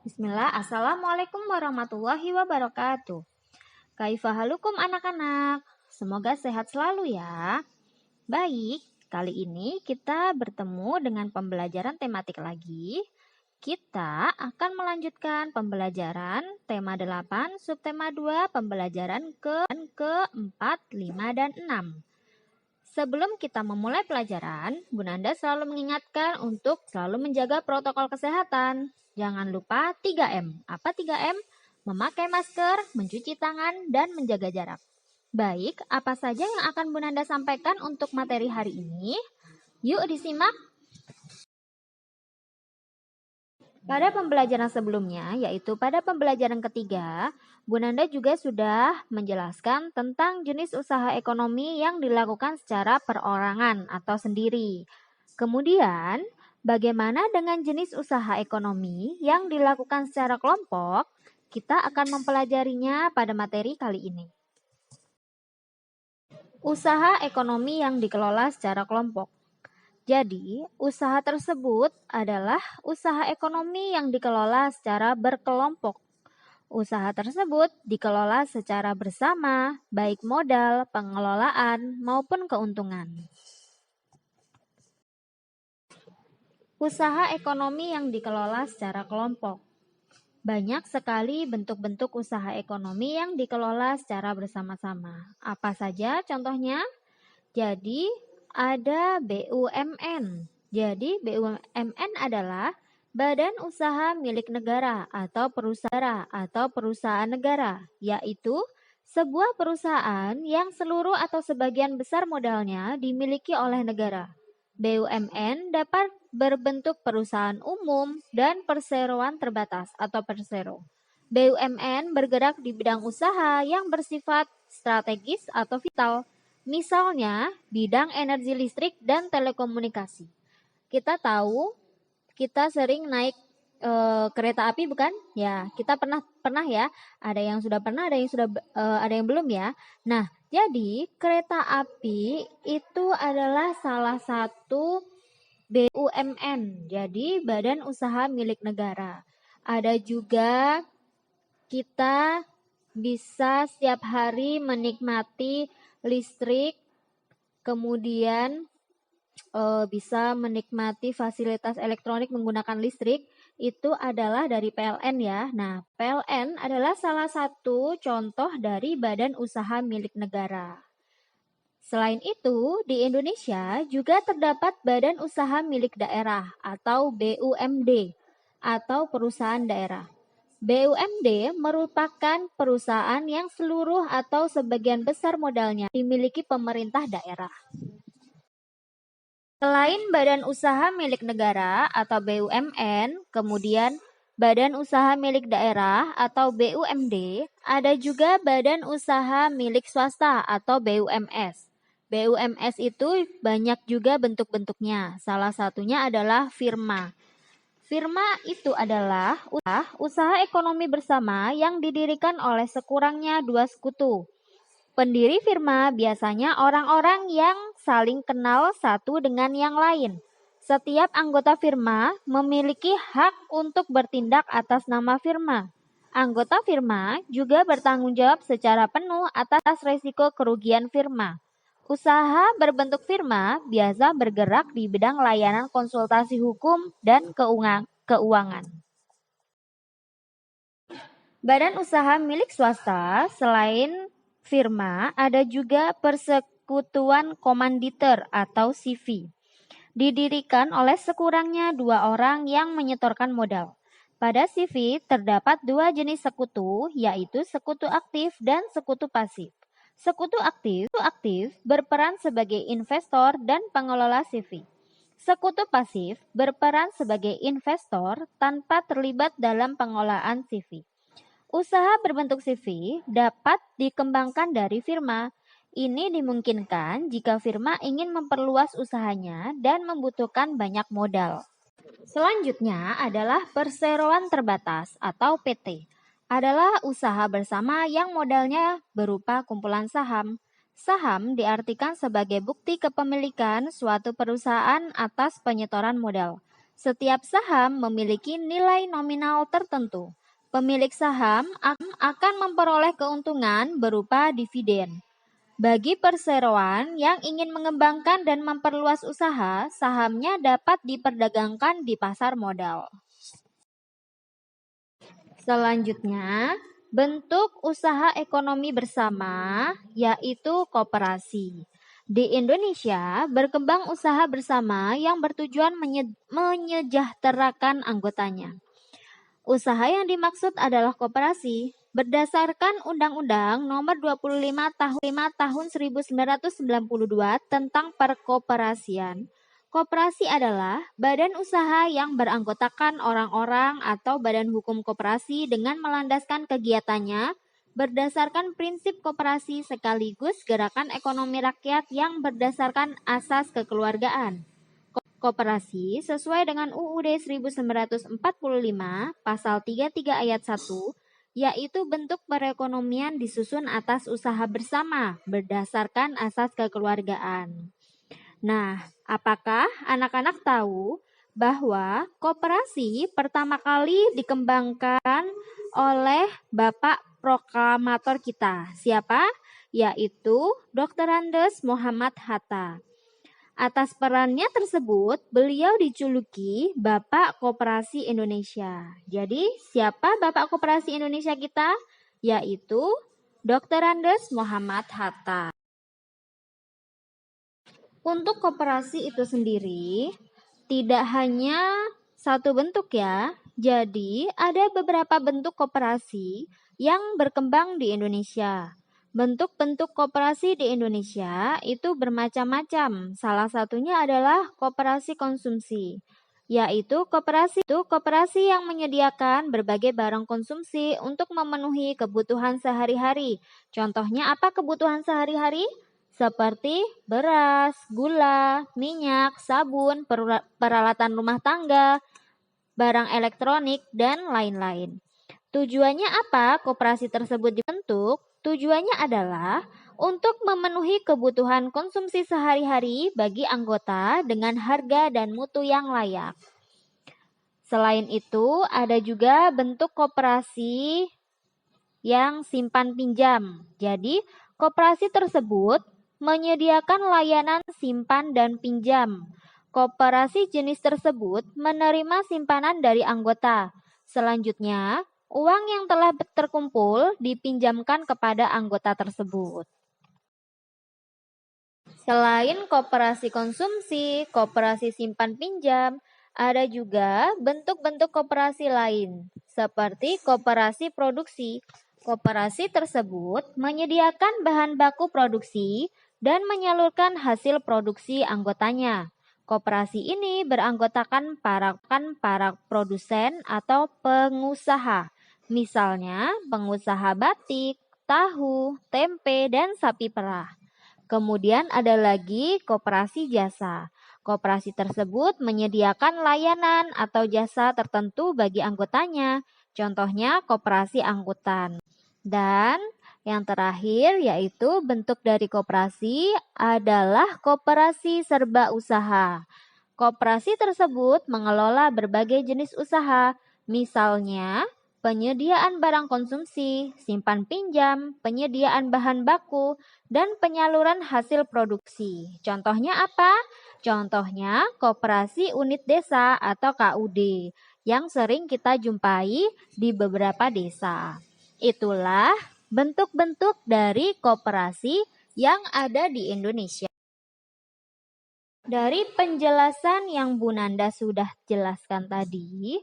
Bismillah, Assalamualaikum warahmatullahi wabarakatuh. Kaifahalukum anak-anak? Semoga sehat selalu ya. Baik, kali ini kita bertemu dengan pembelajaran tematik lagi. Kita akan melanjutkan pembelajaran tema 8, subtema 2, pembelajaran ke-4, 5, dan 6. Sebelum kita memulai pelajaran, Bu Nanda selalu mengingatkan untuk selalu menjaga protokol kesehatan. Jangan lupa 3M. Apa 3M? Memakai masker, mencuci tangan, dan menjaga jarak. Baik, apa saja yang akan Bu Nanda sampaikan untuk materi hari ini? Yuk disimak. Pada pembelajaran sebelumnya, yaitu pada pembelajaran ketiga, Bu Nanda juga sudah menjelaskan tentang jenis usaha ekonomi yang dilakukan secara perorangan atau sendiri. Kemudian, bagaimana dengan jenis usaha ekonomi yang dilakukan secara kelompok? Kita akan mempelajarinya pada materi kali ini. Usaha ekonomi yang dikelola secara kelompok. Jadi, usaha tersebut adalah usaha ekonomi yang dikelola secara berkelompok. Usaha tersebut dikelola secara bersama, baik modal, pengelolaan, maupun keuntungan. Usaha ekonomi yang dikelola secara kelompok. Banyak sekali bentuk-bentuk usaha ekonomi yang dikelola secara bersama-sama. Apa saja contohnya? Jadi, ada BUMN. Jadi, BUMN adalah badan usaha milik negara atau perusahaan negara, yaitu sebuah perusahaan yang seluruh atau sebagian besar modalnya dimiliki oleh negara. BUMN dapat berbentuk perusahaan umum dan perseroan terbatas atau persero. BUMN bergerak di bidang usaha yang bersifat strategis atau vital. Misalnya, bidang energi listrik dan telekomunikasi. Kita tahu, kita sering naik kereta api bukan? Ya, kita pernah ya. Ada yang sudah pernah, ada yang belum ya. Nah, jadi kereta api itu adalah salah satu BUMN. Jadi, badan usaha milik negara. Ada juga kita bisa setiap hari menikmati listrik, kemudian bisa menikmati fasilitas elektronik menggunakan listrik, itu adalah dari PLN ya. Nah, PLN adalah salah satu contoh dari badan usaha milik negara. Selain itu, di Indonesia juga terdapat badan usaha milik daerah atau BUMD atau perusahaan daerah. BUMD merupakan perusahaan yang seluruh atau sebagian besar modalnya dimiliki pemerintah daerah. Selain badan usaha milik negara atau BUMN, kemudian badan usaha milik daerah atau BUMD, ada juga badan usaha milik swasta atau BUMS. BUMS itu banyak juga bentuk-bentuknya. Salah satunya adalah firma. Firma itu adalah usaha ekonomi bersama yang didirikan oleh sekurangnya dua sekutu. Pendiri firma biasanya orang-orang yang saling kenal satu dengan yang lain. Setiap anggota firma memiliki hak untuk bertindak atas nama firma. Anggota firma juga bertanggung jawab secara penuh atas risiko kerugian firma. Usaha berbentuk firma biasa bergerak di bidang layanan konsultasi hukum dan keuangan. Badan usaha milik swasta selain firma ada juga persekutuan komanditer atau CV. Didirikan oleh sekurangnya 2 orang yang menyetorkan modal. Pada CV terdapat 2 jenis sekutu, yaitu sekutu aktif dan sekutu pasif. Sekutu aktif berperan sebagai investor dan pengelola CV. Sekutu pasif berperan sebagai investor tanpa terlibat dalam pengelolaan CV. Usaha berbentuk CV dapat dikembangkan dari firma. Ini dimungkinkan jika firma ingin memperluas usahanya dan membutuhkan banyak modal. Selanjutnya adalah perseroan terbatas atau PT. Adalah usaha bersama yang modalnya berupa kumpulan saham. Saham diartikan sebagai bukti kepemilikan suatu perusahaan atas penyetoran modal. Setiap saham memiliki nilai nominal tertentu. Pemilik saham akan memperoleh keuntungan berupa dividen. Bagi perseroan yang ingin mengembangkan dan memperluas usaha, sahamnya dapat diperdagangkan di pasar modal. Selanjutnya, bentuk usaha ekonomi bersama yaitu koperasi. Di Indonesia, berkembang usaha bersama yang bertujuan menyejahterakan anggotanya. Usaha yang dimaksud adalah koperasi. Berdasarkan Undang-Undang Nomor 25 Tahun 1992 tentang Perkoperasian, koperasi adalah badan usaha yang beranggotakan orang-orang atau badan hukum koperasi dengan melandaskan kegiatannya berdasarkan prinsip koperasi sekaligus gerakan ekonomi rakyat yang berdasarkan asas kekeluargaan. Koperasi sesuai dengan UUD 1945 pasal 33 ayat 1 yaitu bentuk perekonomian disusun atas usaha bersama berdasarkan asas kekeluargaan. Nah, apakah anak-anak tahu bahwa koperasi pertama kali dikembangkan oleh Bapak proklamator kita? Siapa? Yaitu Dr. Andes Muhammad Hatta. Atas perannya tersebut, beliau dijuluki Bapak Koperasi Indonesia. Jadi, siapa Bapak Koperasi Indonesia kita? Yaitu Dr. Andes Muhammad Hatta. Untuk koperasi itu sendiri, tidak hanya satu bentuk ya. Jadi, ada beberapa bentuk koperasi yang berkembang di Indonesia. Bentuk-bentuk koperasi di Indonesia itu bermacam-macam. Salah satunya adalah koperasi konsumsi, yaitu koperasi yang menyediakan berbagai barang konsumsi untuk memenuhi kebutuhan sehari-hari. Contohnya apa kebutuhan sehari-hari? Seperti beras, gula, minyak, sabun, peralatan rumah tangga, barang elektronik, dan lain-lain. Tujuannya apa koperasi tersebut dibentuk? Tujuannya adalah untuk memenuhi kebutuhan konsumsi sehari-hari bagi anggota dengan harga dan mutu yang layak. Selain itu, ada juga bentuk koperasi yang simpan pinjam. Jadi, koperasi tersebut menyediakan layanan simpan dan pinjam. Koperasi jenis tersebut menerima simpanan dari anggota. Selanjutnya, uang yang telah terkumpul dipinjamkan kepada anggota tersebut. Selain koperasi konsumsi, koperasi simpan pinjam, ada juga bentuk-bentuk koperasi lain, seperti koperasi produksi. Koperasi tersebut menyediakan bahan baku produksi dan menyalurkan hasil produksi anggotanya. Koperasi ini beranggotakan para produsen atau pengusaha, misalnya pengusaha batik, tahu, tempe, dan sapi perah. Kemudian ada lagi koperasi jasa. Koperasi tersebut menyediakan layanan atau jasa tertentu bagi anggotanya, contohnya koperasi angkutan. Dan yang terakhir yaitu bentuk dari koperasi adalah koperasi serba usaha. Koperasi tersebut mengelola berbagai jenis usaha, misalnya penyediaan barang konsumsi, simpan pinjam, penyediaan bahan baku, dan penyaluran hasil produksi. Contohnya apa? Contohnya koperasi unit desa atau KUD yang sering kita jumpai di beberapa desa. Itulah bentuk-bentuk dari koperasi yang ada di Indonesia. Dari penjelasan yang Bu Nanda sudah jelaskan tadi,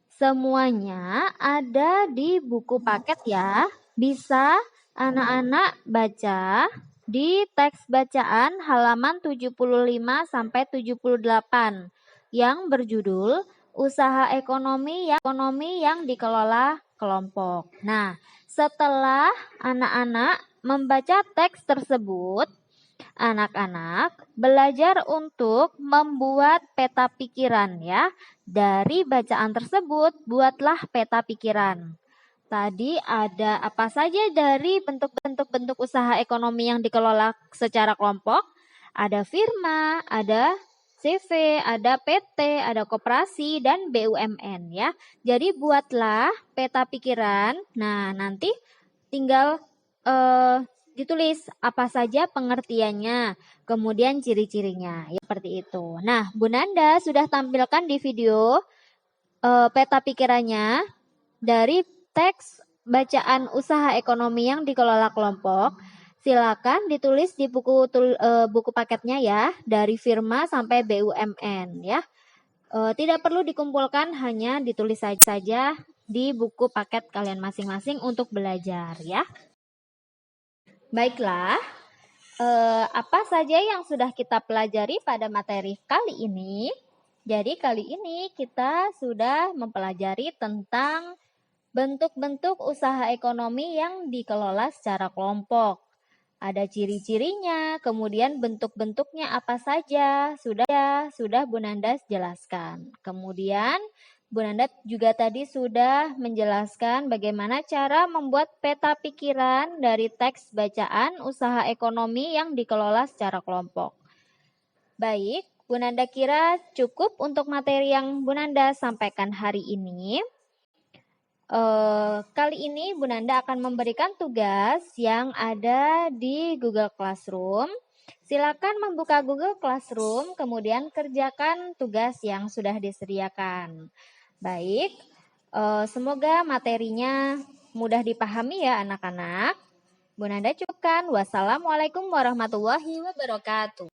semuanya ada di buku paket ya. Bisa anak-anak baca di teks bacaan halaman 75 sampai 78 yang berjudul Usaha ekonomi yang dikelola kelompok. Nah, setelah anak-anak membaca teks tersebut, anak-anak belajar untuk membuat peta pikiran ya. Dari bacaan tersebut, buatlah peta pikiran. Tadi ada apa saja dari bentuk-bentuk usaha ekonomi yang dikelola secara kelompok? Ada firma, ada CV, ada PT, ada koperasi, dan BUMN ya. Jadi buatlah peta pikiran. Nah, nanti tinggal ditulis apa saja pengertiannya, kemudian ciri-cirinya, ya, seperti itu. Nah, Bu Nanda sudah tampilkan di video peta pikirannya dari teks bacaan usaha ekonomi yang dikelola kelompok. Silakan ditulis di buku paketnya ya, dari firma sampai BUMN ya. Tidak perlu dikumpulkan, hanya ditulis saja di buku paket kalian masing-masing untuk belajar ya. Baiklah, apa saja yang sudah kita pelajari pada materi kali ini? Jadi kali ini kita sudah mempelajari tentang bentuk-bentuk usaha ekonomi yang dikelola secara kelompok. Ada ciri-cirinya, kemudian bentuk-bentuknya apa saja, sudah Bu Nanda jelaskan. Kemudian Bu Nanda juga tadi sudah menjelaskan bagaimana cara membuat peta pikiran dari teks bacaan usaha ekonomi yang dikelola secara kelompok. Baik, Bu Nanda kira cukup untuk materi yang Bu Nanda sampaikan hari ini. Kali ini Bu Nanda akan memberikan tugas yang ada di Google Classroom. Silakan membuka Google Classroom, kemudian kerjakan tugas yang sudah disediakan. Baik, semoga materinya mudah dipahami ya anak-anak. Bu Nanda cukupkan. Wassalamualaikum warahmatullahi wabarakatuh.